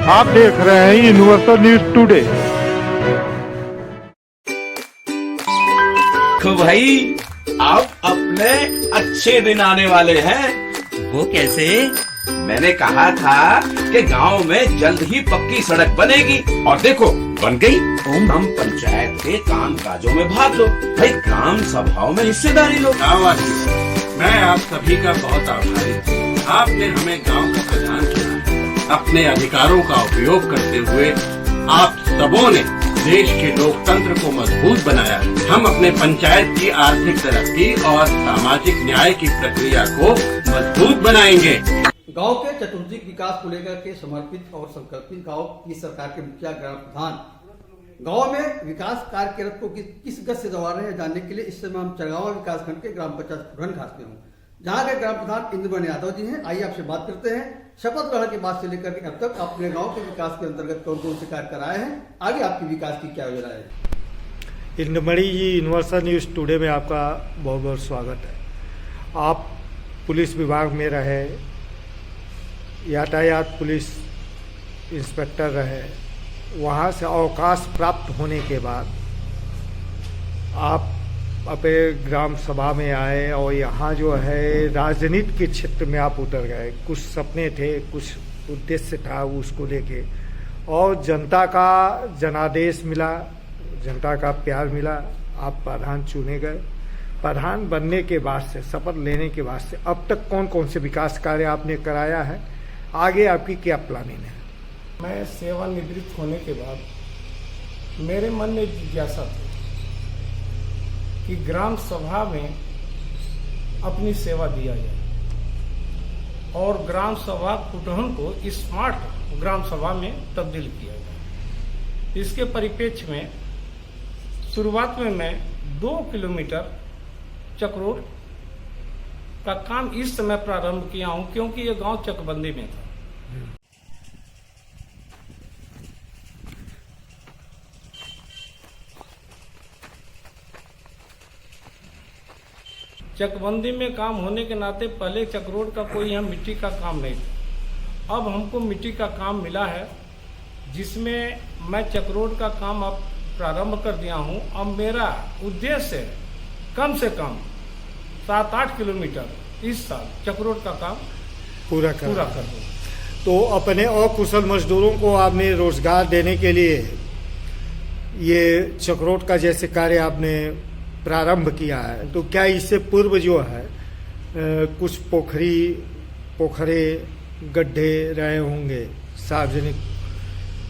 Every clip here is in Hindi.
आप देख रहे हैं यूनिवर्सल न्यूज टुडे। तो भाई अब अपने अच्छे दिन आने वाले हैं। वो कैसे? मैंने कहा था कि गांव में जल्द ही पक्की सड़क बनेगी और देखो बन गई। हम पंचायत के काम काजों में भाग लो भाई, ग्राम सभाओं में हिस्सेदारी लो। मैं आप सभी का बहुत आभारी हूँ। आपने हमें गांव का प्रधान चुना है। अपने अधिकारों का उपयोग करते हुए आप सबों ने देश के लोकतंत्र को मजबूत बनाया। हम अपने पंचायत की आर्थिक तरक्की और सामाजिक न्याय की प्रक्रिया को मजबूत बनाएंगे। गांव के चतुर्दिक विकास को लेकर के समर्पित और संकल्पित गांव की सरकार के मुखिया ग्राम प्रधान गांव में विकास कार्य के रथ को किस गति से दौड़ा रहे हैं जानने के लिए इस समय हम चरगावा विकास खंड के ग्राम पंचायत फुरन खास में हूँ, जहाँ के ग्राम प्रधान इंद्रमणि यादव जी हैं। आइए आपसे बात करते हैं। शपथ ग्रहण के बाद से लेकर के अब तक अपने गांव के विकास के अंतर्गत कौन कौन से कार्य कराए हैं, आगे आपकी विकास की क्या योजना है। इंद्रमणि जी, यूनिवर्सल न्यूज़ टुडे में आपका बहुत बहुत स्वागत है। आप पुलिस विभाग में रहे, यातायात पुलिस इंस्पेक्टर रहे, वहाँ से अवकाश प्राप्त होने के बाद आप अपने ग्राम सभा में आए और यहाँ जो है राजनीति के क्षेत्र में आप उतर गए। कुछ सपने थे, कुछ उद्देश्य था उसको लेके, और जनता का जनादेश मिला, जनता का प्यार मिला, आप प्रधान चुने गए। प्रधान बनने के बाद से, शपथ लेने के बाद से अब तक कौन कौन से विकास कार्य आपने कराया है, आगे आपकी क्या प्लानिंग है? मैं सेवानिवृत्त होने के बाद मेरे मन में जिज्ञासा थी कि ग्राम सभा में अपनी सेवा दिया जाए और ग्राम सभा कुटुंब को स्मार्ट ग्राम सभा में तब्दील किया जाए। इसके परिप्रेक्ष्य में शुरुआत में मैं 2 किलोमीटर चक्रोड का काम इस समय प्रारंभ किया हूं, क्योंकि ये गांव चकबंदी में था। चकबंदी में काम होने के नाते पहले चक्रोड का कोई यहाँ मिट्टी का काम नहीं था। अब हमको मिट्टी का काम मिला है, जिसमें मैं चक्रोड का काम अब प्रारंभ कर दिया हूँ। अब मेरा उद्देश्य है कम से कम 7-8 किलोमीटर इस साल चक्रोड का काम पूरा कर दूँ। तो अपने अकुशल मजदूरों को आपने रोजगार देने के लिए ये चक्रोड का जैसे कार्य आपने प्रारंभ किया है, तो क्या इससे पूर्व जो है कुछ पोखरे गड्ढे रहे होंगे सार्वजनिक,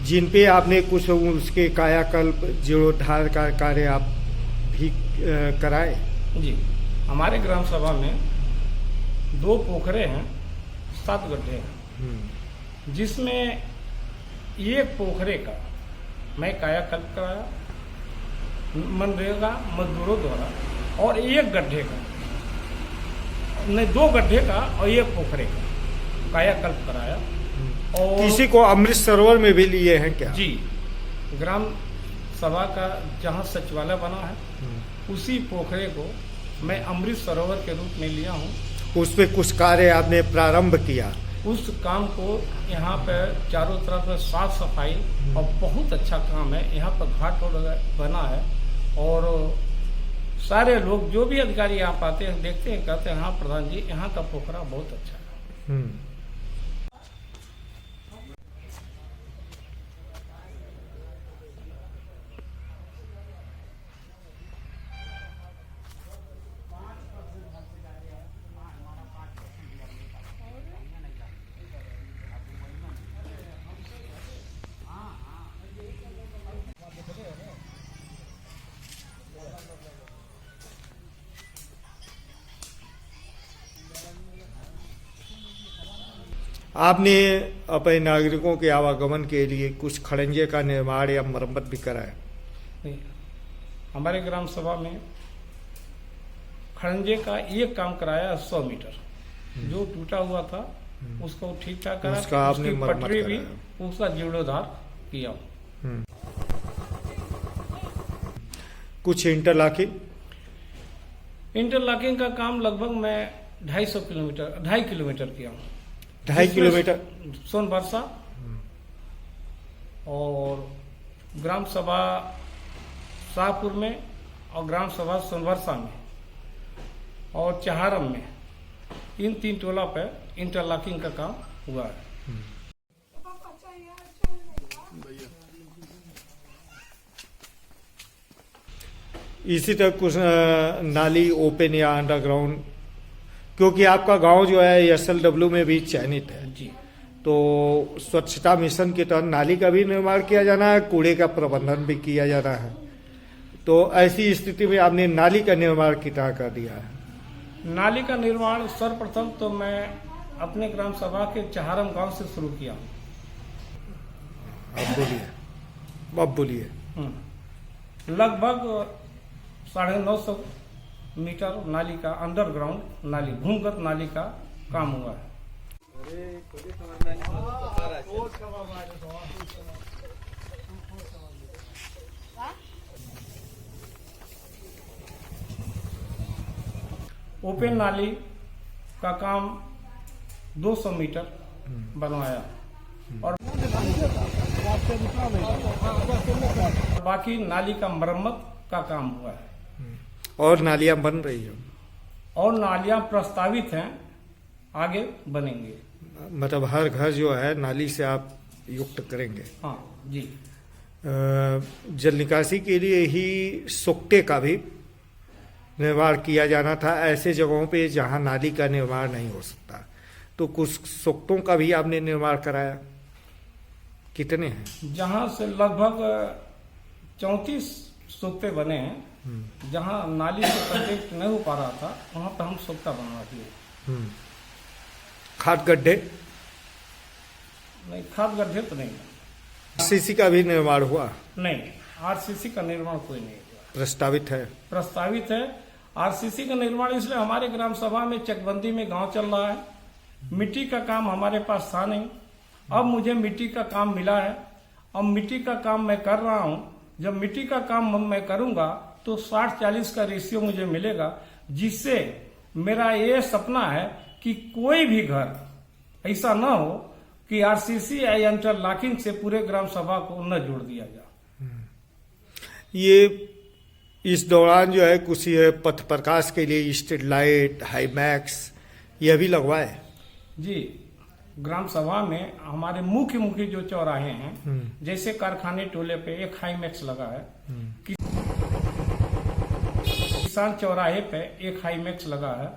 जिन पे आपने कुछ उसके कायाकल्प जीर्णोद्धार का कार्य आप भी कराए? जी, हमारे ग्राम सभा में 2 पोखरे हैं, 7 गड्ढे हैं, जिसमें एक पोखरे का मैं कायाकल्प कराया मनरेगा मजदूरों द्वारा, और एक गड्ढे का नहीं 2 गड्ढे का और एक पोखरे का कायाकल्प कराया। और किसी को अमृत सरोवर में भी लिए हैं क्या? जी, ग्राम सभा का जहाँ सचिवालय बना है उसी पोखरे को मैं अमृत सरोवर के रूप में लिया हूँ। उस पे कुछ कार्य आपने प्रारंभ किया? उस काम को यहाँ पर चारों तरफ में साफ सफाई और बहुत अच्छा काम है। यहाँ पर घाट बना है और सारे लोग जो भी अधिकारी यहाँ आते हैं देखते हैं, कहते हैं हाँ प्रधान जी यहाँ का पोखरा बहुत अच्छा है। आपने अपने नागरिकों के आवागमन के लिए कुछ खड़ंजे का निर्माण या मरम्मत भी कराया? नहीं, हमारे ग्राम सभा में खड़ंजे का एक काम कराया 100 मीटर, जो टूटा हुआ था उसको ठीक ठाक करा, उसका आपने पटरी भी उसका जीर्णोद्धार किया। कुछ इंटरलॉकिंग का काम लगभग मैं 2.5 किलोमीटर किया हूँ। 2.5 किलोमीटर सोनबरसा और ग्राम सभा शाहपुर में और ग्राम सभा सोनवर्षा में और चहारम में, इन 3 टोला पे इंटरलॉकिंग का काम हुआ है। इसी तरह कुछ नाली ओपन या अंडरग्राउंड, क्योंकि आपका गांव जो है SLW में भी चयनित है, जी, तो स्वच्छता मिशन के तहत नाली का भी निर्माण किया जाना है, कूड़े का प्रबंधन भी किया जाना है। तो ऐसी स्थिति में आपने नाली का निर्माण कितना कर दिया है? नाली का निर्माण सर्वप्रथम तो मैं अपने ग्राम सभा के चहारम गांव से शुरू किया। अब बोलिए। लगभग 950 मीटर नाली का अंडरग्राउंड नाली, भूमिगत नाली का काम हुआ है। ओपन नाली का काम 200 मीटर बनवाया और बाकी नाली का मरम्मत का काम हुआ है और नालियां बन रही हैं और नालियां प्रस्तावित हैं, आगे बनेंगे। मतलब हर घर जो है नाली से आप युक्त करेंगे। हाँ जी। जल निकासी के लिए ही सोकटे का भी निर्माण किया जाना था, ऐसे जगहों पे जहां नाली का निर्माण नहीं हो सकता, तो कुछ सोकटों का भी आपने निर्माण कराया। कितने हैं? जहां से लगभग 34 सोकटे बने हैं। जहां नाली से कनेक्ट नहीं हो पा रहा था वहां पे हम सोकटा बनवा दिए। खाद गड्ढे नहीं, खाद गड्ढे तो नहीं। सीसी का भी निर्माण हुआ? नहीं, RCC का निर्माण कोई नहीं हुआ। प्रस्तावित है? प्रस्तावित है। RCC का निर्माण इसलिए हमारे ग्राम सभा में चकबंदी में गांव चल रहा है, मिट्टी का काम हमारे पास था नहीं। अब मुझे मिट्टी का काम मिला है, अब मिट्टी का काम मैं कर रहा हूं। जब मिट्टी का काम मैं करूंगा तो 60-40 का रेशियो मुझे मिलेगा, जिससे मेरा ये सपना है कि कोई भी घर ऐसा ना हो कि RCC या इंटरलॉकिंग से पूरे ग्राम सभा को न जोड़ दिया जाए। ये इस दौरान जो है कुछ ये पथ प्रकाश के लिए स्ट्रीट लाइट, हाईमैक्स यह भी लगवाए? जी, ग्राम सभा में हमारे मुख्य जो चौराहे हैं, जैसे कारखाने टोले पे एक हाईमैक्स लगा है, किसान चौराहे पे एक हाईमैक्स लगा है,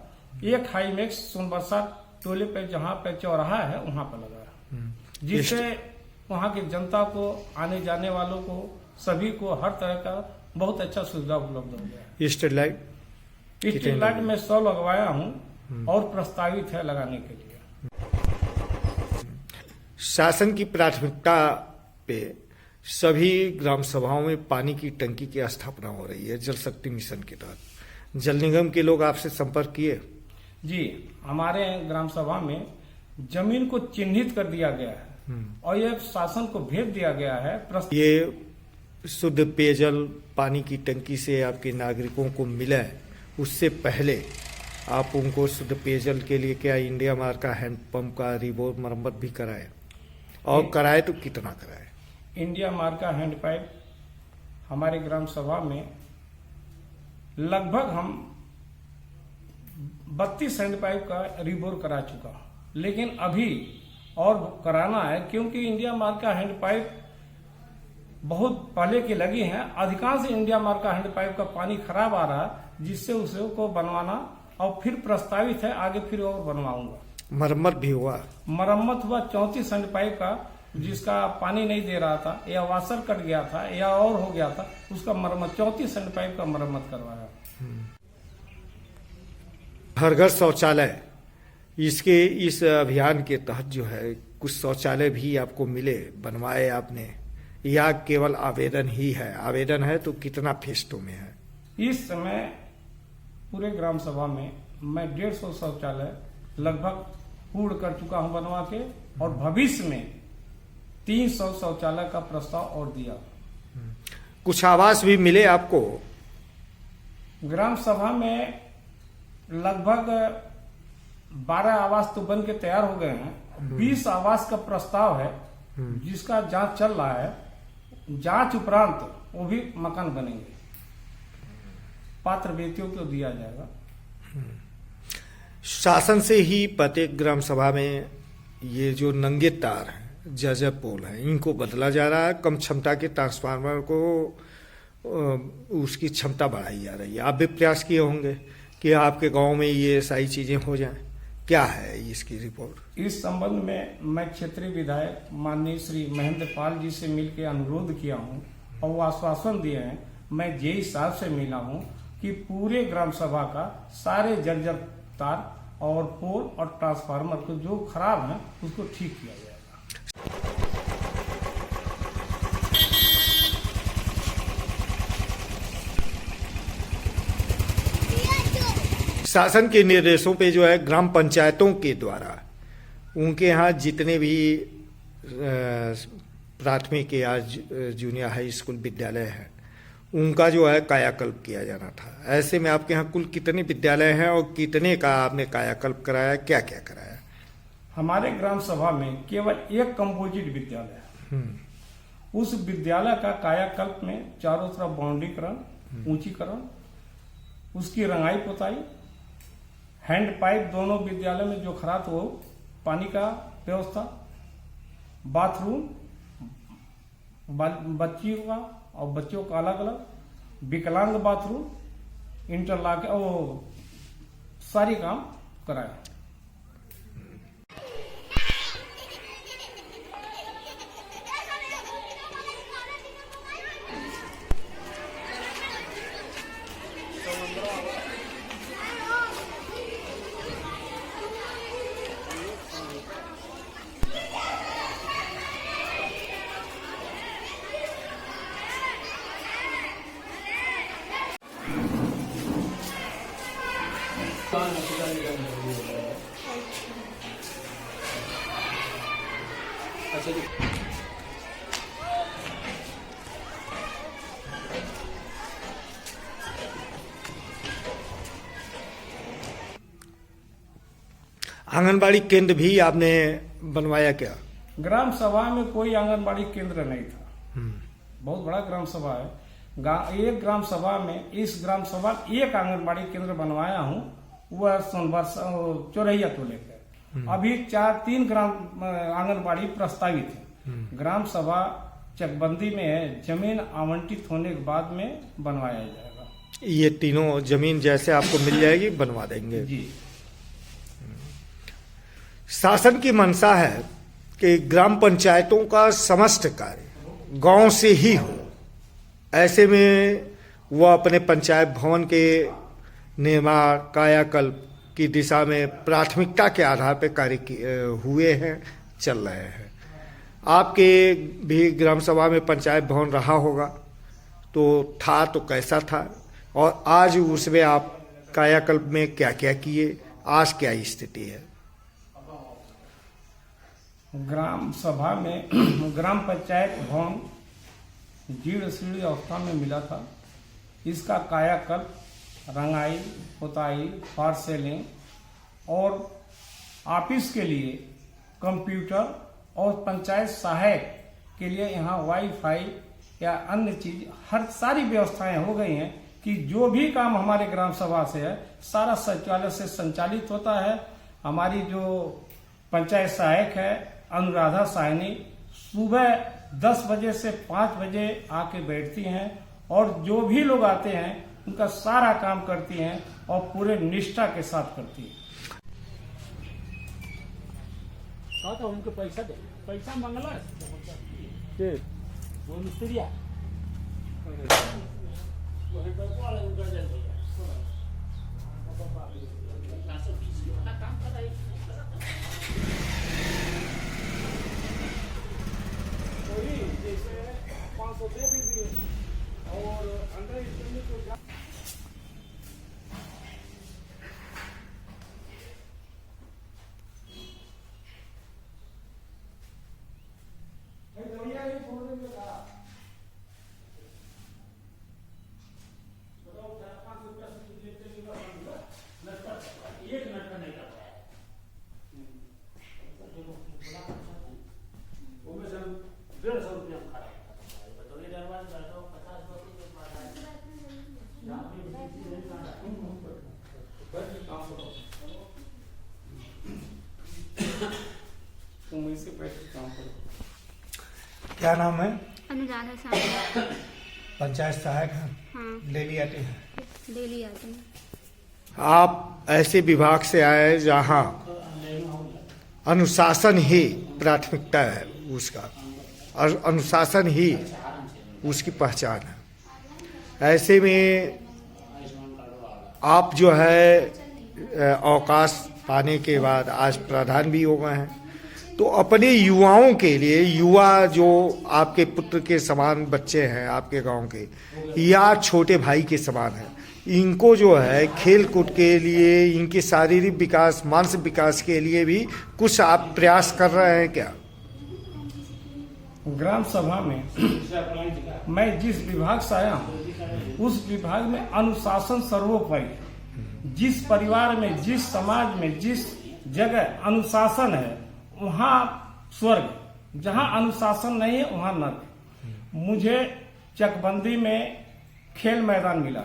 एक हाईमैक्स सोनबरसा टोले पे जहाँ पे चौराहा है वहां पे लगा है, जिससे वहां की जनता को, आने जाने वालों को, सभी को हर तरह का बहुत अच्छा सुविधा उपलब्ध हो गया है। Street light? स्ट्रीट लाइट में 100 लगवाया हूँ और प्रस्तावित है लगाने के लिए। शासन की प्राथमिकता पे सभी ग्राम सभाओं में पानी की टंकी की स्थापना हो रही है जल शक्ति मिशन के तहत। जल निगम के लोग आपसे संपर्क किए? जी, हमारे ग्राम सभा में जमीन को चिन्हित कर दिया गया है और यह शासन को भेज दिया गया है। ये शुद्ध पेयजल पानी की टंकी से आपके नागरिकों को मिले, उससे पहले आप उनको शुद्ध पेयजल के लिए क्या इंडिया मार्क का हैंडपंप का रिबोर मरम्मत भी कराए, और कराए तो कितना कराए? इंडिया मार्क का हैंडपाइप हमारे ग्राम सभा में लगभग हम 32 हैंडपाइप का रिबोर करा चुका, लेकिन अभी और कराना है, क्योंकि इंडिया मार्क का हैंडपाइप बहुत पहले की लगी हैं। अधिकांश इंडिया मार्क का हैंडपाइप का पानी खराब आ रहा है, जिससे उसे को बनवाना और फिर प्रस्तावित है, आगे फिर और बनवाऊंगा। मरम्मत भी हुआ? मरम्मत हुआ 34 हैंडपाइप का, जिसका पानी नहीं दे रहा था या वाशर कट गया था या और हो गया था, उसका मरम्मत 34 हैंडपाइप का मरम्मत करवाया। हर घर शौचालय, इसके इस अभियान के तहत जो है कुछ शौचालय भी आपको मिले, बनवाए आपने, या केवल आवेदन ही है? आवेदन है तो कितना फेस्टों में है? इस समय पूरे ग्राम सभा में मैं 150 शौचालय लगभग पूर्ण कर चुका हूं बनवा के, और भविष्य में 300 शौचालय का प्रस्ताव और दिया। कुछ आवास भी मिले आपको? ग्राम सभा में लगभग 12 आवास तो बन के तैयार हो गए हैं। 20 आवास का प्रस्ताव है, जिसका जांच चल रहा है, जांच उपरांत वो भी मकान बनेंगे, पात्र व्यक्तियों को दिया जाएगा। शासन से ही प्रत्येक ग्राम सभा में ये जो नंगे तार हैं, जर्जर पोल हैं, इनको बदला जा रहा है। कम क्षमता के ट्रांसफार्मर को उसकी क्षमता बढ़ाई जा रही है। आप भी प्रयास किए होंगे कि आपके गांव में ये सारी चीजें हो जाएं। क्या है इसकी रिपोर्ट? इस संबंध में मैं क्षेत्रीय विधायक माननीय श्री महेंद्र पाल जी से मिलकर अनुरोध किया हूं और वो आश्वासन दिए हैं। मैं जेई साहब से मिला हूं कि पूरे ग्राम सभा का सारे जर्जर तार और पोल और ट्रांसफार्मर को जो खराब है उसको ठीक किया जाएगा। शासन के निर्देशों पे जो है ग्राम पंचायतों के द्वारा उनके यहाँ जितने भी प्राथमिक या जूनियर हाई स्कूल विद्यालय है, उनका जो है कायाकल्प किया जाना था। ऐसे में आपके यहाँ कुल कितने विद्यालय हैं और कितने का आपने कायाकल्प कराया, क्या क्या कराया? हमारे ग्राम सभा में केवल एक कंपोजिट विद्यालय है। उस विद्यालय का कायाकल्प में चारों तरफ बाउंड्रीकरण, ऊंचीकरण, उसकी रंगाई पुताई, हैंड पाइप दोनों विद्यालय में जो खराब हो, पानी का व्यवस्था, बाथरूम बच्चियों का और बच्चों का अलग अलग, विकलांग बाथरूम, इंटरलॉक, वो सारी काम कराया। आंगनबाड़ी केंद्र भी आपने बनवाया क्या? ग्राम सभा में कोई आंगनबाड़ी केंद्र नहीं था। बहुत बड़ा ग्राम सभा है। एक ग्राम सभा में, इस ग्राम सभा एक आंगनबाड़ी केंद्र बनवाया हूँ, वह चौरैया को लेकर। अभी 3 ग्राम आंगनबाड़ी प्रस्तावित है। ग्राम सभा चकबंदी में है, जमीन आवंटित होने के बाद में बनवाया जाएगा। ये तीनों जमीन जैसे आपको मिल जाएगी बनवा देंगे जी। शासन की मंशा है कि ग्राम पंचायतों का समस्त कार्य गांव से ही हो। ऐसे में वह अपने पंचायत भवन के निर्माण, कायाकल्प की दिशा में प्राथमिकता के आधार पर कार्य हुए हैं, चल रहे हैं। आपके भी ग्राम सभा में पंचायत भवन रहा होगा, तो था तो कैसा था, और आज उसमें आप कायाकल्प में क्या क्या किए, आज क्या स्थिति है? ग्राम सभा में ग्राम पंचायत भवन जीर्ण शीर्ण अवस्था में मिला था। इसका कायाकल्प, रंगाई, पुताई, फॉर सेलिंग और ऑफिस के लिए कंप्यूटर और पंचायत सहायक के लिए यहाँ वाईफाई या अन्य चीज, हर सारी व्यवस्थाएं हो गई हैं कि जो भी काम हमारे ग्राम सभा से है सारा सचिवालय से संचालित होता है। हमारी जो पंचायत सहायक है अनुराधा साहनी, सुबह 10 बजे से 5 बजे आके बैठती हैं और जो भी लोग आते हैं उनका सारा काम करती हैं और पूरे निष्ठा के साथ करती हैं। तो उनको पैसा दे, पैसा मंगला वो मिस्त्रिया काम कर रही जैसे 500 दे दीजिए और अंडर स्टैंडिंग को 150 रुपया में खड़ा होता था। बताइए दरबार बैठो 50 रुपये के बाद आए। यहाँ पे बिजली नहीं काटा। बैठ के काम करो। तुम इसी बैठ के काम करो। क्या नाम है? अनुराधा साहब। पंचायत सहायक हैं? हाँ, डेली आते हैं? डेली आते हैं। आप ऐसे विभाग से आए जहां अनुशासन ही प्राथमिकता है उसका, और अनुशासन ही उसकी पहचान है। ऐसे में आप जो है अवकाश पाने के बाद आज प्रधान भी हो गए हैं, तो अपने युवाओं के लिए, युवा जो आपके पुत्र के समान बच्चे हैं आपके गांव के, या छोटे भाई के समान हैं, इनको जो है खेल कूद के लिए, इनके शारीरिक विकास, मानसिक विकास के लिए भी कुछ आप प्रयास कर रहे हैं क्या? ग्राम सभा में मैं जिस विभाग से आया हूँ उस विभाग में अनुशासन सर्वोपरि है। जिस परिवार में, जिस समाज में, जिस जगह अनुशासन है वहाँ स्वर्ग, जहाँ अनुशासन नहीं है वहाँ नर्क। मुझे चकबंदी में खेल मैदान मिला।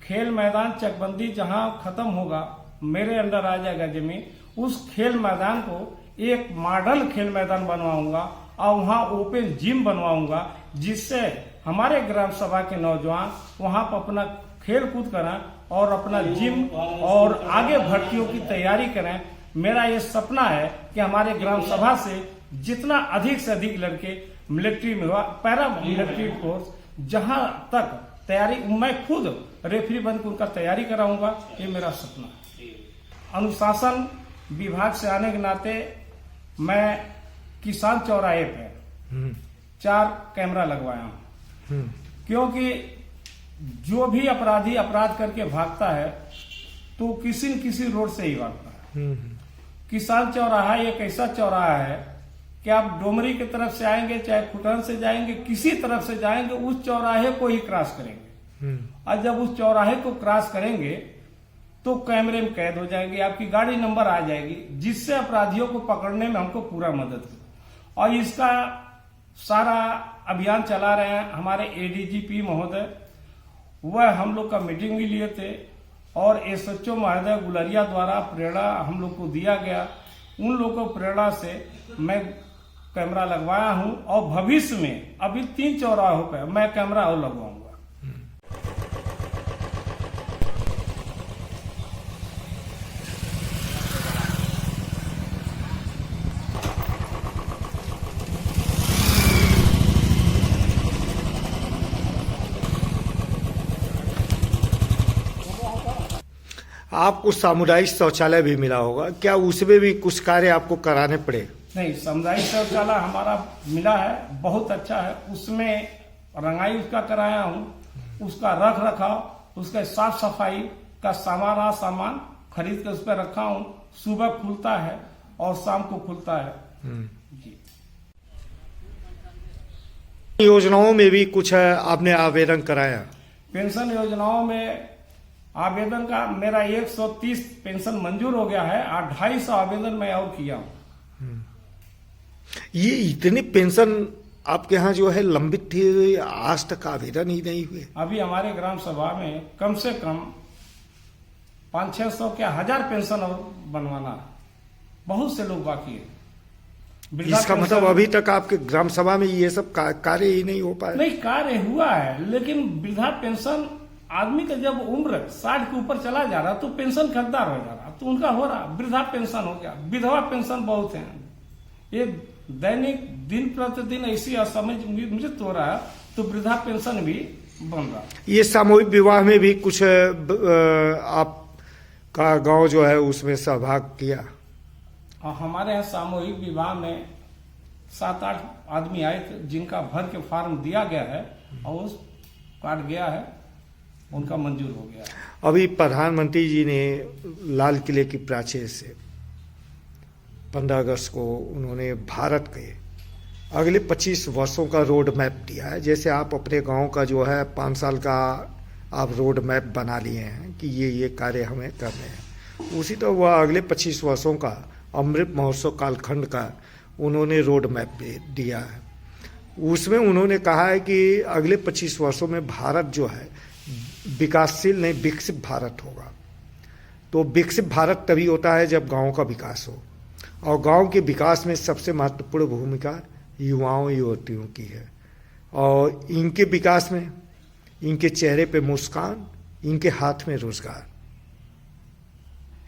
खेल मैदान चकबंदी जहाँ खत्म होगा मेरे अंडर आ जाएगा जमीन, उस खेल मैदान को एक मॉडल खेल मैदान बनवाऊंगा और वहाँ ओपन जिम बनवाऊंगा, जिससे हमारे ग्राम सभा के नौजवान वहाँ पर अपना खेल कूद करें और अपना जिम और आगे भर्तियों की तैयारी करें। मेरा ये सपना है कि हमारे ग्राम सभा से जितना अधिक से अधिक लड़के मिलिट्री में हुआ, पैरा मिलिट्री फोर्स, जहां तक तैयारी, मैं खुद रेफरी बनकर उनका तैयारी कराऊंगा, ये मेरा सपना है। अनुशासन विभाग से आने के नाते मैं किसान चौराहे पे 4 कैमरा लगवाया हूँ, क्योंकि जो भी अपराधी अपराध करके भागता है तो किसी न किसी रोड से ही भागता है। किसान चौराहा एक ऐसा चौराहा है कि आप डोमरी की तरफ से आएंगे, चाहे खुटन से जाएंगे, किसी तरफ से जाएंगे, उस चौराहे को ही क्रॉस करेंगे। और जब उस चौराहे को क्रॉस करेंगे तो कैमरे में कैद हो जाएंगे, आपकी गाड़ी नंबर आ जाएगी, जिससे अपराधियों को पकड़ने में हमको पूरा मदद की। और इसका सारा अभियान चला रहे हैं हमारे एडीजीपी महोदय। वह हम लोग का मीटिंग भी लिए थे और एसएचओ महोदय गुलरिया द्वारा प्रेरणा हम लोग को दिया गया। उन लोगों को प्रेरणा से मैं कैमरा लगवाया हूं और भविष्य में अभी 3 चौराहों पर मैं कैमरा और लगवाऊंगा। आपको सामुदायिक शौचालय भी मिला होगा, क्या उसमें भी कुछ कार्य आपको कराने पड़े? नहीं, सामुदायिक शौचालय हमारा मिला है, बहुत अच्छा है। उसमें रंगाई उसका कराया हूँ, उसका रख रखाव, उसका साफ सफाई का सामान खरीद के उस पर रखा हूँ। सुबह खुलता है और शाम को खुलता है। जी। योजनाओं में भी कुछ आपने आवेदन कराया? पेंशन योजनाओं में आवेदन का मेरा 130 पेंशन मंजूर हो गया है और 250 आवेदन मैं और किया हूँ। ये इतने पेंशन आपके यहाँ जो है लंबित थी, आज तक आवेदन ही नहीं हुए? अभी हमारे ग्राम सभा में कम से कम 500-600 क्या 1000 पेंशन और बनवाना है। बहुत से लोग बाकी है। इसका मतलब अभी तक आपके ग्राम सभा में ये सब कार्य ही नहीं हो पाए? नहीं, कार्य हुआ है, लेकिन वृद्धा पेंशन आदमी का जब उम्र 60 के ऊपर चला जा रहा तो पेंशन खरीदार हो जा रहा, तो उनका हो रहा, वृद्धा पेंशन हो गया। विधवा पेंशन बहुत है। ये दैनिक दिन प्रतिदिन ऐसी असमय मृत्यु हो रहा है, तो वृद्धा पेंशन भी बन रहा। ये सामूहिक विवाह में भी कुछ आपका गांव जो है उसमें सहभाग किया? हमारे यहाँ सामूहिक विवाह में 7-8 आदमी आए थे, जिनका भर के फॉर्म दिया गया है और उस काट गया है, उनका मंजूर हो गया। अभी प्रधानमंत्री जी ने लाल किले की प्राचीर से 15 अगस्त को उन्होंने भारत के अगले 25 वर्षों का रोड मैप दिया है। जैसे आप अपने गांव का जो है 5 साल का आप रोड मैप बना लिए हैं कि ये कार्य हमें करने हैं, उसी तरह वह अगले 25 वर्षों का अमृत महोत्सव कालखंड का उन्होंने रोड मैप दिया है। उसमें उन्होंने कहा है कि अगले 25 वर्षों में भारत जो है विकासशील नहीं विकसित भारत होगा। तो विकसित भारत तभी होता है जब गांव का विकास हो, और गांव के विकास में सबसे महत्वपूर्ण भूमिका युवाओं युवतियों की है, और इनके विकास में इनके चेहरे पे मुस्कान, इनके हाथ में रोजगार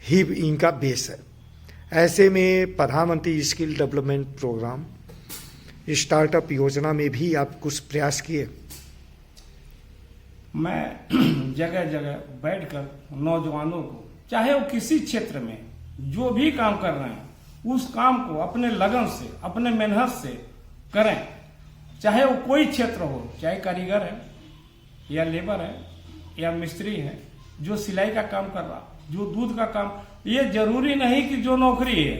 ही इनका बेस है। ऐसे में प्रधानमंत्री स्किल डेवलपमेंट प्रोग्राम स्टार्टअप योजना में भी आप कुछ प्रयास किए? मैं जगह जगह बैठकर नौजवानों को, चाहे वो किसी क्षेत्र में जो भी काम कर रहे हैं, उस काम को अपने लगन से, अपने मेहनत से करें। चाहे वो कोई क्षेत्र हो, चाहे कारीगर है या लेबर है या मिस्त्री है, जो सिलाई का काम कर रहा, जो दूध का काम, ये जरूरी नहीं कि जो नौकरी है,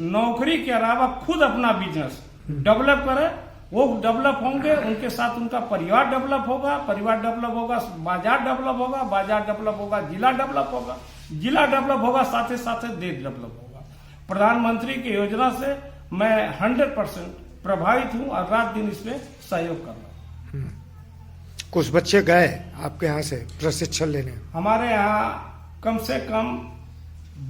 नौकरी के अलावा खुद अपना बिजनेस डेवलप करें। वो डेवलप होंगे, उनके साथ उनका परिवार डेवलप होगा, परिवार डेवलप होगा, बाजार डेवलप होगा, बाजार डेवलप होगा, जिला डेवलप होगा, जिला डेवलप होगा, साथ ही साथ देश डेवलप होगा। प्रधानमंत्री की योजना से मैं 100% प्रभावित हूं और रात दिन इसमें सहयोग कर रहा हूं। कुछ बच्चे गए आपके यहाँ से प्रशिक्षण लेने? हमारे यहाँ कम से कम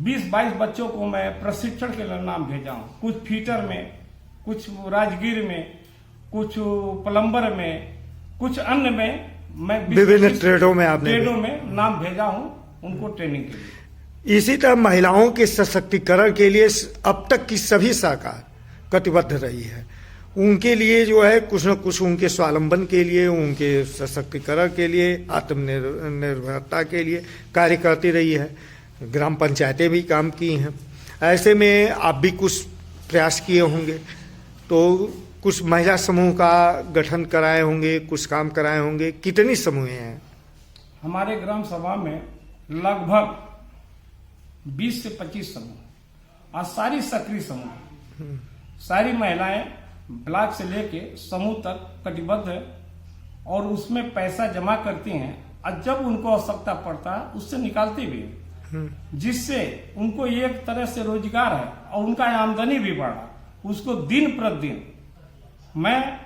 20-22 बच्चों को मैं प्रशिक्षण के लिए नाम भेजा हूँ। कुछ फीटर में, कुछ राजगीर में, कुछ प्लम्बर में, कुछ अन्य में, मैं विभिन्न ट्रेडों में आपने नाम भेजा हूँ उनको ट्रेनिंग के लिए। इसी तरह महिलाओं के सशक्तिकरण के लिए अब तक की सभी सरकार कटिबद्ध रही है। उनके लिए जो है कुछ न कुछ, उनके स्वावलंबन के लिए, उनके सशक्तिकरण के लिए, आत्मनिर्भरता के लिए कार्य करती रही है। ग्राम पंचायतें भी काम की हैं। ऐसे में आप भी कुछ प्रयास किए होंगे, तो कुछ महिला समूह का गठन कराए होंगे, कुछ काम कराए होंगे। कितनी समूह हैं हमारे ग्राम सभा में? लगभग 20 से 25 समूह, और सारी सक्रिय समूह, सारी महिलाएं ब्लॉक से लेके समूह तक कटिबद्ध है, और उसमें पैसा जमा करती हैं, और जब उनको आवश्यकता पड़ता है उससे निकालती भी है, जिससे उनको एक तरह से रोजगार है और उनका आमदनी भी बढ़ा। उसको दिन प्रतिदिन मैं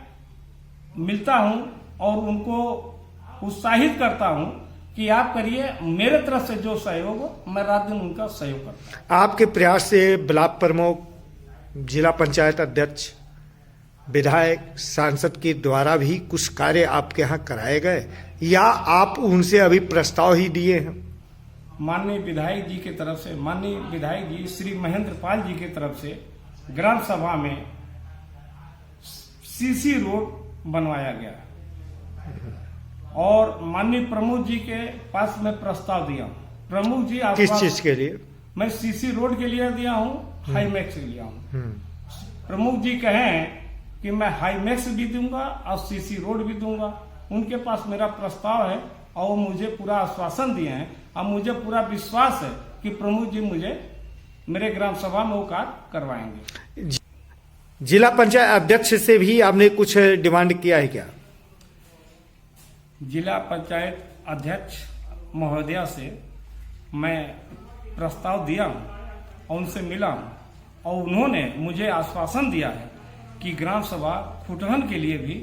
मिलता हूं और उनको उत्साहित करता हूं कि आप करिए, मेरे तरफ से जो सहयोग हो मैं रात दिन उनका सहयोग करता हूं। आपके प्रयास से ब्लॉक प्रमुख, जिला पंचायत अध्यक्ष, विधायक, सांसद के द्वारा भी कुछ कार्य आपके यहाँ कराए गए, या आप उनसे अभी प्रस्ताव ही दिए हैं? माननीय विधायक जी की तरफ से, माननीय विधायक जी श्री महेंद्र पाल जी की तरफ से ग्राम सभा में सीसी रोड बनवाया गया, और माननीय प्रमुख जी के पास मैं प्रस्ताव दिया हूँ। प्रमुख जी किस चीज के लिए? मैं सीसी रोड के लिए दिया हूँ, हाईमैक्स के लिया हूँ। प्रमुख जी कहें कि मैं हाईमैक्स भी दूंगा और सीसी रोड भी दूंगा। उनके पास मेरा प्रस्ताव है और वो मुझे पूरा आश्वासन दिए हैं, और मुझे पूरा विश्वास है कि प्रमुख जी मुझे मेरे ग्राम सभा में वो कार्य करवाएंगे। जिला पंचायत अध्यक्ष से भी आपने कुछ डिमांड किया है क्या? जिला पंचायत अध्यक्ष महोदया से मैं प्रस्ताव दिया हूं और उनसे मिला हूं, और उन्होंने मुझे आश्वासन दिया है कि ग्राम सभा खुटहन के लिए भी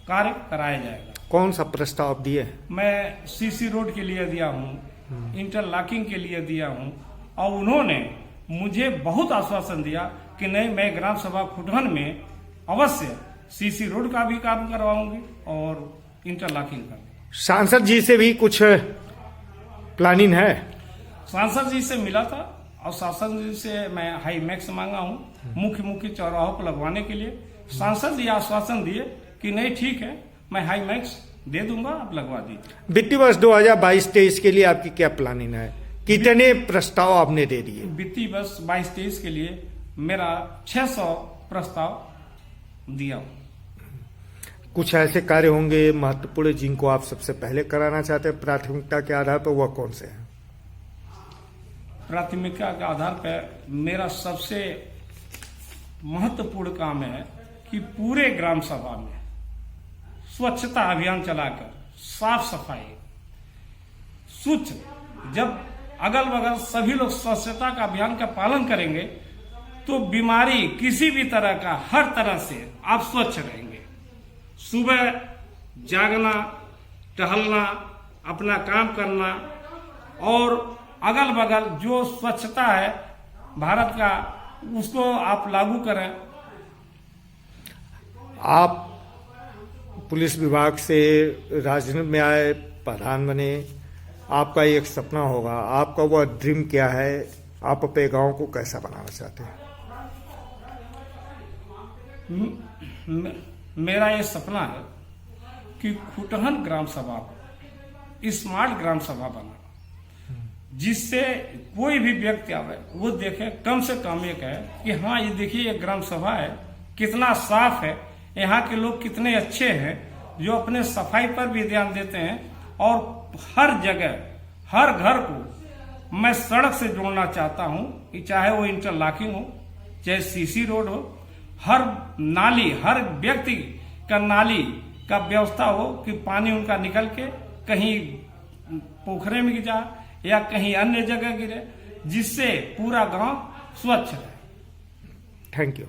कार्य कराया जाएगा। कौन सा प्रस्ताव दिए? मैं सीसी रोड के लिए दिया हूं, इंटरलॉकिंग के लिए दिया हूं, और उन्होंने मुझे बहुत आश्वासन दिया कि नहीं, मैं ग्राम सभा खुटहन में अवश्य सीसी रोड का भी काम करवाऊंगी और इंटरलॉकिंग का। सांसद जी से भी कुछ प्लानिंग है? सांसद जी से मिला था, और सांसद जी से मैं हाईमैक्स मांगा हूँ मुख्य चौराहों पर लगवाने के लिए। सांसद जी आश्वासन दिए कि नहीं, ठीक है, मैं हाईमैक्स दे दूंगा, आप लगवा दीजिए। वित्तीय वर्ष 2022-23 के लिए आपकी क्या प्लानिंग है? कितने प्रस्ताव आपने दे दिए? वित्तीय वर्ष 22-23 के लिए मेरा 600 प्रस्ताव दिया हूँ। कुछ ऐसे कार्य होंगे महत्वपूर्ण जिनको आप सबसे पहले कराना चाहते हैं प्राथमिकता के आधार पर, वह कौन से हैं? प्राथमिकता के आधार पर मेरा सबसे महत्वपूर्ण काम है कि पूरे ग्राम सभा में स्वच्छता अभियान चलाकर साफ सफाई, स्वच्छ, जब अगल बगल सभी लोग स्वच्छता का अभियान का पालन करेंगे तो बीमारी किसी भी तरह का, हर तरह से आप स्वच्छ रहेंगे। सुबह जागना, टहलना, अपना काम करना और अगल बगल जो स्वच्छता है भारत का उसको आप लागू करें। आप पुलिस विभाग से राजनीति में आए, प्रधान बने, आपका एक सपना होगा, आपका वह ड्रीम क्या है? आप अपने गांव को कैसा बनाना चाहते हैं? मेरा ये सपना है कि खुटहन ग्राम सभा को स्मार्ट ग्राम सभा बना, जिससे कोई भी व्यक्ति आवे वो देखे, कम से कम एक है कि हाँ ये देखिए ये ग्राम सभा है, कितना साफ है, यहाँ के लोग कितने अच्छे हैं जो अपने सफाई पर भी ध्यान देते हैं। और हर जगह हर घर को मैं सड़क से जोड़ना चाहता हूँ कि चाहे वो इंटरलॉकिंग हो, चाहे सीसी रोड हो, हर नाली, हर व्यक्ति का नाली का व्यवस्था हो कि पानी उनका निकल के कहीं पोखरे में जा या कहीं अन्य जगह गिरे, जिससे पूरा गांव स्वच्छ रहे। Thank you.